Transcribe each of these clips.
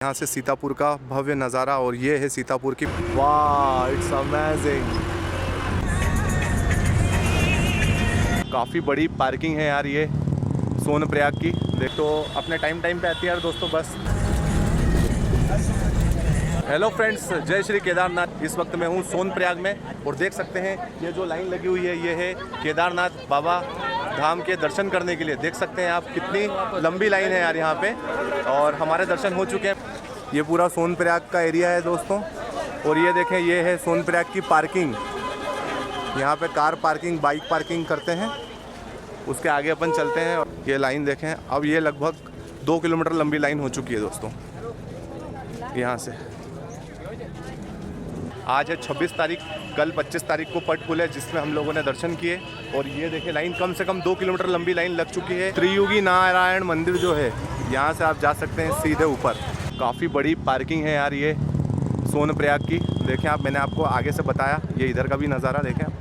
यहाँ से सीतापुर का भव्य नज़ारा और ये है सीतापुर की। वाह, इट्स अमेजिंग। काफ़ी बड़ी पार्किंग है यार ये सोनप्रयाग की। देख तो अपने टाइम पे आती है यार दोस्तों बस। हेलो फ्रेंड्स, जय श्री केदारनाथ। इस वक्त मैं हूँ सोनप्रयाग में और देख सकते हैं ये जो लाइन लगी हुई है ये है केदारनाथ बाबा धाम के दर्शन करने के लिए। देख सकते हैं आप कितनी लंबी लाइन है यार यहाँ पे, और हमारे दर्शन हो चुके हैं। ये पूरा सोनप्रयाग का एरिया है दोस्तों, और ये देखें ये है सोनप्रयाग की पार्किंग। यहाँ पे कार पार्किंग, बाइक पार्किंग करते हैं। उसके आगे अपन चलते हैं। ये लाइन देखें, अब ये लगभग 2 किलोमीटर लंबी लाइन हो चुकी है दोस्तों यहाँ से। आज है 26 तारीख, कल 25 तारीख को पट खुले जिसमें हम लोगों ने दर्शन किए। और ये देखें लाइन कम से कम 2 किलोमीटर लंबी लाइन लग चुकी है। त्रियुगी नारायण मंदिर जो है यहाँ से आप जा सकते हैं सीधे ऊपर। काफ़ी बड़ी पार्किंग है यार ये सोनप्रयाग की। देखें आप, मैंने आपको आगे से बताया, ये इधर का भी नज़ारा देखें आप।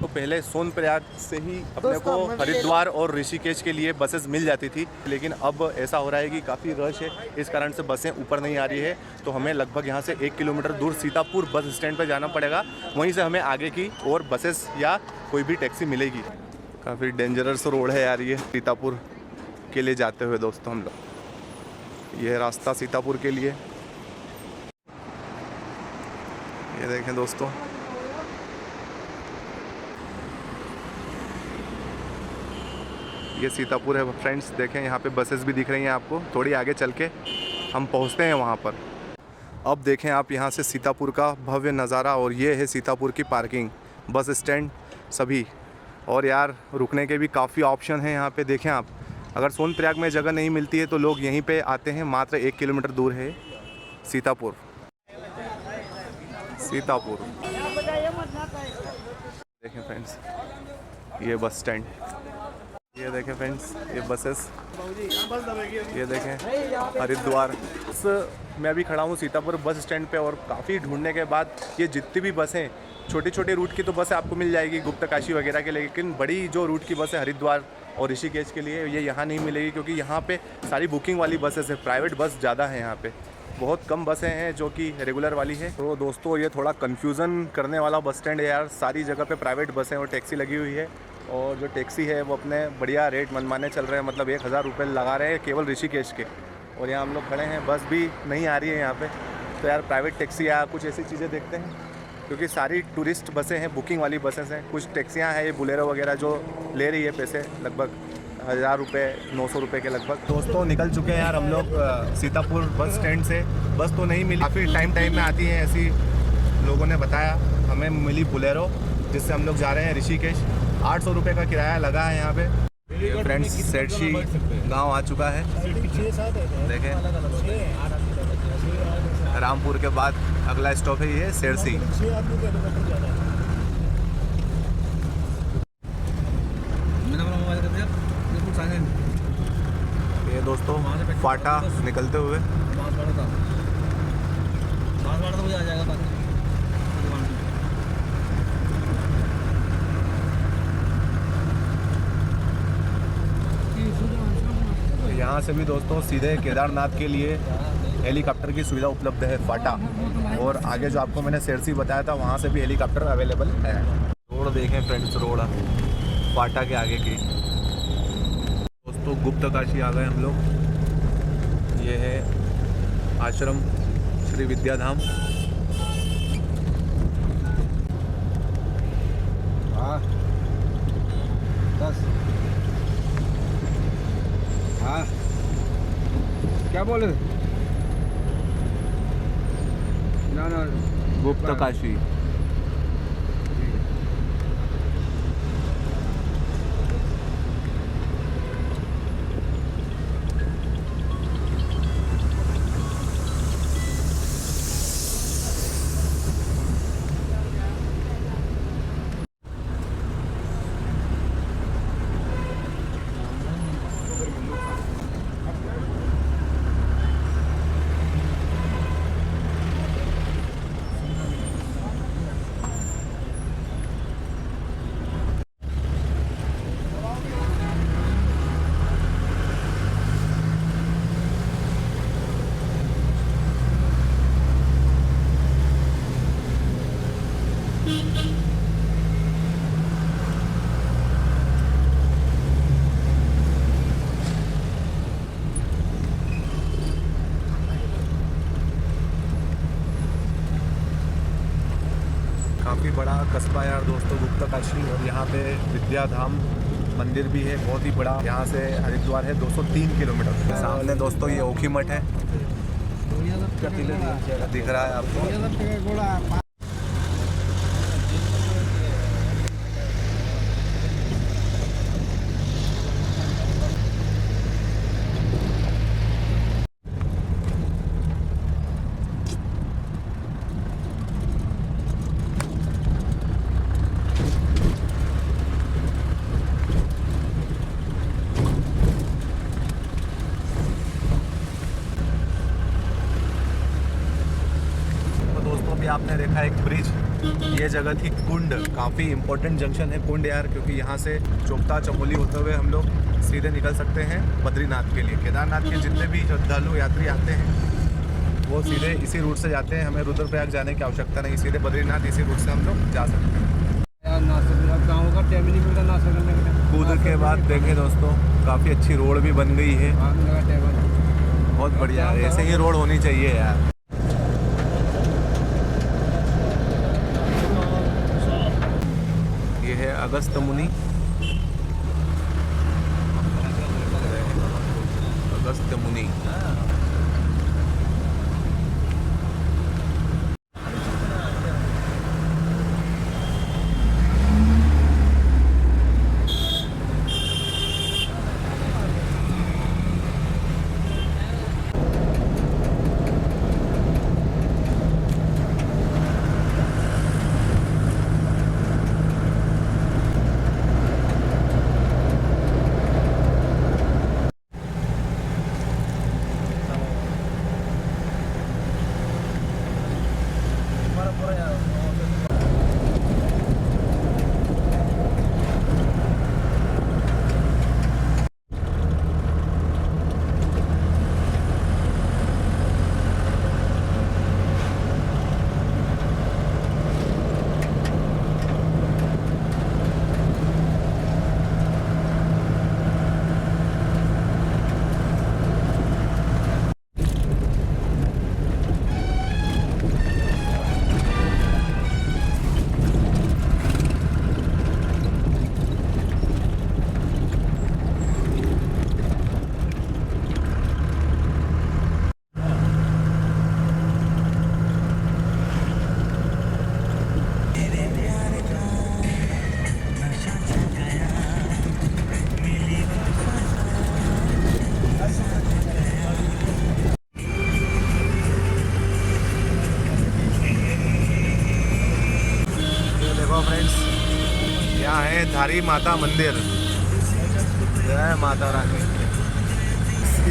तो पहले सोनप्रयाग से ही अपने को हरिद्वार और ऋषिकेश के लिए बसेस मिल जाती थी, लेकिन अब ऐसा हो रहा है कि काफ़ी रश है, इस कारण से बसें ऊपर नहीं आ रही है। तो हमें लगभग यहाँ से 1 किलोमीटर दूर सीतापुर बस स्टैंड पर जाना पड़ेगा, वहीं से हमें आगे की और बसेस या कोई भी टैक्सी मिलेगी। काफ़ी डेंजरस रोड है यार ये सीतापुर के लिए जाते हुए दोस्तों हम लोग। ये रास्ता सीतापुर के लिए, ये देखें दोस्तों। ये सीतापुर है फ्रेंड्स। देखें यहाँ पे बसेस भी दिख रही हैं आपको। थोड़ी आगे चल के हम पहुँचते हैं वहाँ पर। अब देखें आप यहाँ से सीतापुर का भव्य नज़ारा, और ये है सीतापुर की पार्किंग, बस स्टैंड सभी। और यार रुकने के भी काफ़ी ऑप्शन हैं यहाँ पे। देखें आप, अगर सोनप्रयाग में जगह नहीं मिलती है तो लोग यहीं पे आते हैं। मात्र 1 किलोमीटर दूर है सीतापुर। देखें फ्रेंड्स ये बस स्टैंड, ये देखें फ्रेंड्स ये बसेस, ये देखें हरिद्वार। मैं अभी खड़ा हूँ सीतापुर बस स्टैंड पे, और काफ़ी ढूंढने के बाद ये जितनी भी बसें, छोटे छोटे रूट की तो बसें आपको मिल जाएगी गुप्तकाशी वगैरह के लिए, लेकिन बड़ी जो रूट की बस है हरिद्वार और ऋषिकेश के लिए, ये यहाँ नहीं मिलेगी, क्योंकि यहाँ पे सारी बुकिंग वाली बसेस है। प्राइवेट बस ज़्यादा है यहाँ पे, बहुत कम बसें हैं जो कि रेगुलर वाली है। तो दोस्तों ये थोड़ा कन्फ्यूज़न करने वाला बस स्टैंड है यार। सारी जगह पे प्राइवेट बसें और टैक्सी लगी हुई है, और जो टैक्सी है वो अपने बढ़िया रेट मनमाने चल रहे हैं। मतलब 1000 रुपये लगा रहे हैं केवल ऋषिकेश के, और यहाँ हम लोग खड़े हैं, बस भी नहीं आ रही है यहाँ पे। तो यार प्राइवेट टैक्सी या कुछ ऐसी चीज़ें देखते हैं, क्योंकि सारी टूरिस्ट बसें हैं, बुकिंग वाली बसेस हैं। कुछ टैक्सियाँ हैं ये बोलेरो वगैरह जो ले रही है पैसे लगभग 1000 रुपये 900 रुपये के लगभग। दोस्तों निकल चुके हैं यार हम लोग सीतापुर बस स्टैंड से। बस तो नहीं मिली, काफ़ी टाइम में आती है ऐसी, लोगों ने बताया। हमें मिली बोलेरो जिससे हम लोग जा रहे हैं ऋषिकेश। 800 रुपये का किराया लगा है यहाँ पे। फ्रेंड्स सेठशी गांव आ चुका है, देखें। रामपुर के बाद अगला स्टॉप है ये सेरसी। ये दोस्तों फाटा निकलते हुए यहाँ से भी दोस्तों सीधे केदारनाथ के लिए हेलीकॉप्टर की सुविधा उपलब्ध है फाटा, और आगे जो आपको मैंने सेरसी बताया था वहाँ से भी हेलीकॉप्टर अवेलेबल है। रोड देखें फ्रेंड्स, रोड फाटा के आगे की। दोस्तों गुप्तकाशी आ गए हम लोग। ये है आश्रम श्री विद्याधाम। हाँ 10 हाँ क्या बोले? ना गुप्तकाशी। काफ़ी बड़ा कस्बा यार दोस्तों गुप्तकाशी, और यहाँ पे विद्याधाम मंदिर भी है बहुत ही बड़ा। यहाँ से हरिद्वार है 203 किलोमीटर। सामने दोस्तों ये ओखी मठ है, दिख रहा है आपको। आपने देखा एक ब्रिज, ये जगह थी कुंड। काफ़ी इंपॉर्टेंट जंक्शन है कुंड यार, क्योंकि यहाँ से चोपता चमोली होते हुए हम लोग सीधे निकल सकते हैं बद्रीनाथ के लिए। केदारनाथ के जितने भी श्रद्धालु यात्री आते हैं वो सीधे इसी रूट से जाते हैं। हमें रुद्रप्रयाग जाने की आवश्यकता नहीं, सीधे बद्रीनाथ इसी रूट से हम लोग जा सकते हैं। कूद के बाद देखें दोस्तों काफ़ी अच्छी रोड भी बन गई है, बहुत बढ़िया। ऐसे ही रोड होनी चाहिए यार। ये है अगस्त मुनि, अगस्त मुनि। यहाँ है धारी माता मंदिर। जय माता रानी।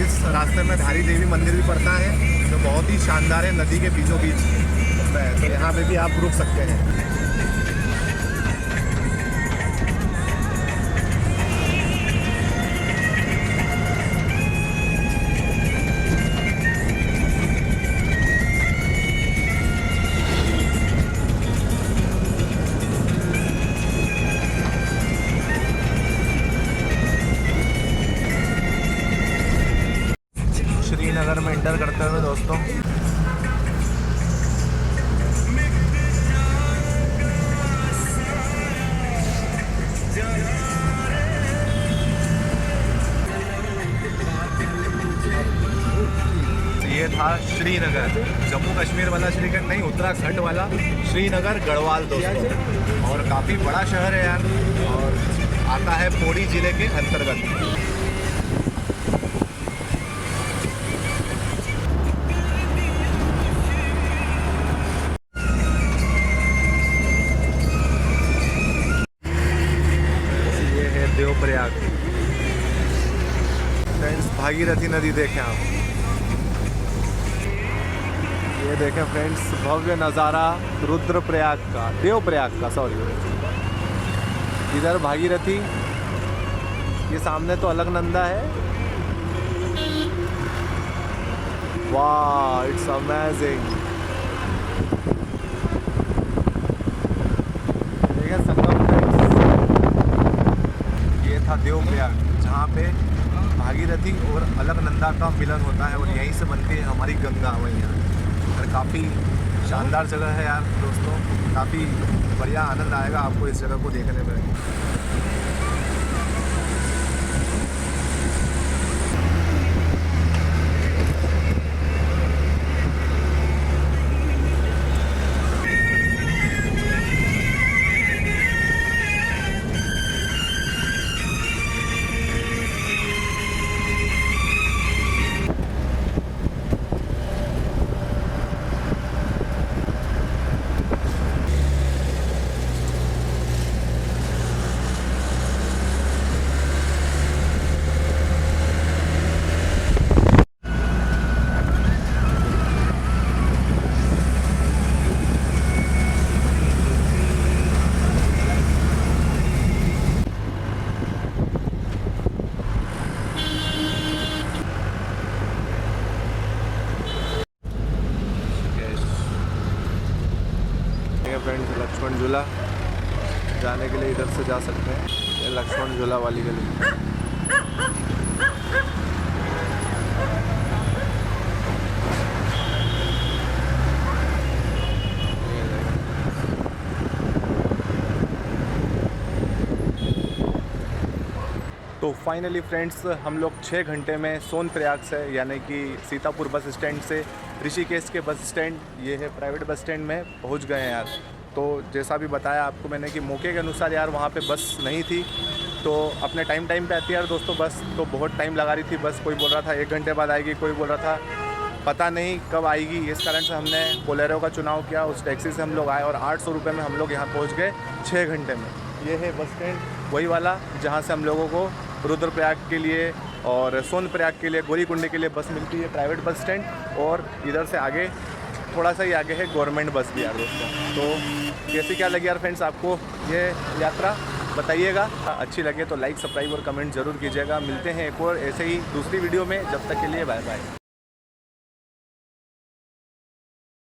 इस रास्ते में धारी देवी मंदिर भी पड़ता है जो बहुत ही शानदार है, नदी के बीचों बीच है। तो यहाँ पे भी आप रुक सकते हैं। श्रीनगर में इंटर करते हुए दोस्तों ये था श्रीनगर, जम्मू कश्मीर वाला श्रीनगर नहीं, उत्तराखंड वाला श्रीनगर गढ़वाल दोस्तों। और काफ़ी बड़ा शहर है यार, और आता है पौड़ी ज़िले के अंतर्गत। देवप्रयाग फ्रेंड्स, भागीरथी नदी देखें आप। ये देखें फ्रेंड्स, भव्य नज़ारा रुद्रप्रयाग का, देवप्रयाग का सॉरी। इधर भागीरथी, ये सामने तो अलकनंदा है। वाह, इट्स अमेजिंग। देखिए संगम था देवप्रयाग, जहाँ पे भागीरथी और अलकनंदा का मिलन होता है, और यहीं से बनती है हमारी गंगा मैया। यार काफ़ी शानदार जगह है यार दोस्तों, काफ़ी बढ़िया आनंद आएगा आपको इस जगह को देखने में। फ्रेंड्स लक्ष्मण झूला जाने के लिए इधर से जा सकते हैं, ये लक्ष्मण झूला वाली गली। तो फाइनली फ्रेंड्स हम लोग 6 घंटे में सोनप्रयाग से यानी कि सीतापुर बस स्टैंड से ऋषिकेश के बस स्टैंड, ये है प्राइवेट बस स्टैंड में पहुंच गए हैं यार। तो जैसा भी बताया आपको मैंने कि मौके के अनुसार यार वहाँ पे बस नहीं थी, तो अपने टाइम पे आती है यार दोस्तों बस, तो बहुत टाइम लगा रही थी बस। कोई बोल रहा था 1 घंटे बाद आएगी, कोई बोल रहा था पता नहीं कब आएगी। इस कारण से हमने बोलेरो का चुनाव किया, उस टैक्सी से हम लोग आए और 800 रुपये में हम लोग यहाँ पहुँच गए 6 घंटे में। ये है बस स्टैंड वही वाला जहाँ से हम लोगों को रुद्रप्रयाग के लिए और सोनप्रयाग के लिए, गौरीकुंड के लिए बस मिलती है, प्राइवेट बस स्टैंड। और इधर से आगे थोड़ा सा ही आगे है गवर्नमेंट बस भी यार दोस्तों। तो कैसी क्या लगी यार फ्रेंड्स आपको ये यात्रा, बताइएगा। अच्छी लगे तो लाइक, सब्सक्राइब और कमेंट ज़रूर कीजिएगा। मिलते हैं एक और ऐसे ही दूसरी वीडियो में, जब तक के लिए बाय बाय।